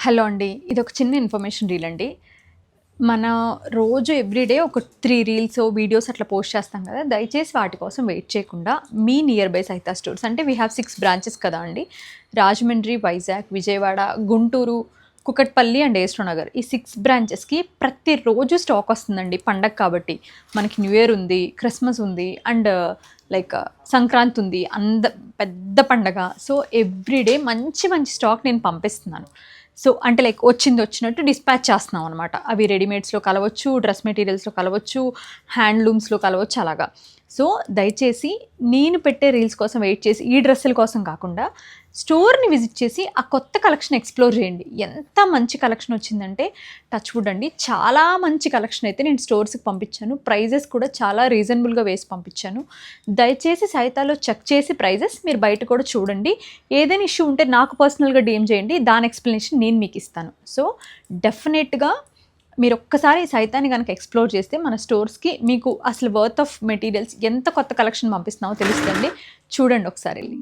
Hello అండి. ఇదొక చిన్న ఇన్ఫర్మేషన్ రీల్ అండి. మన రోజు ఎవ్రీడే ఒక 3 రీల్సో, వీడియోస్ అట్లా పోస్ట్ చేస్తాం కదా! దయచేసి వాటి కోసం వెయిట్ చేయకుండా మీ నియర్ బై సైతా స్టోర్స్ అంటే వీ హావ్ 6 బ్రాంచెస్ కదా అండి. రాజమండ్రి, వైజాగ్, విజయవాడ, గుంటూరు, కూకట్పల్లి అండ్ ఏస్‌రో నగర్. ఈ 6 బ్రాంచెస్‌కి ప్రతిరోజు స్టాక్ వస్తుందండి పండగ కాబట్టి. మనకి న్యూ ఇయర్ ఉంది, క్రిస్మస్ ఉంది అండ్ లైక్ సంక్రాంతి ఉంది. పెద్ద పండగ. సో, ఎవ్రీడే మంచి మంచి స్టాక్ నేను పంపిస్తున్నాను. సో, అంటే లైక్ వచ్చినట్టు డిస్పాచ్ చేస్తున్నాం అనమాట. అవి రెడీమేడ్స్‌లో కలవచ్చు, డ్రెస్ మెటీరియల్స్‌లో కలవచ్చు, హ్యాండ్లూమ్స్‌లో కలవచ్చు అలాగా. సో, దయచేసి నేను పెట్టే రీల్స్ కోసం వెయిట్ చేసి ఈ డ్రెస్సుల కోసం కాకుండా స్టోర్‌ని విజిట్ చేసి ఆ కొత్త కలెక్షన్ ఎక్స్‌ప్లోర్ చేయండి. ఎంత మంచి కలెక్షన్ వచ్చిందంటే టచ్ వుడ్ అండి. చాలా మంచి కలెక్షన్ అయితే నేను స్టోర్స్‌కి పంపించాను. ప్రైజెస్ కూడా చాలా రీజనబుల్‌గా వేసి పంపించాను. దయచేసి సైతాలో చెక్ చేసి ప్రైజెస్ మీరు బయట కూడా చూడండి. ఏదైనా ఇష్యూ ఉంటే నాకు పర్సనల్‌గా డీఎం చేయండి. దాని ఎక్స్‌ప్లనేషన్ నేను మీకు ఇస్తాను. సో, డెఫినెట్‌గా మీరు ఒక్కసారి సైతాన్ని గనక ఎక్స్‌ప్లోర్ చేస్తే మన స్టోర్స్‌కి మీకు అసలు వర్త్ ఆఫ్ మెటీరియల్స్ ఎంత కొత్త కలెక్షన్ పంపిస్తున్నామో తెలుస్తదండి. చూడండి ఒకసారి ఎళ్లి.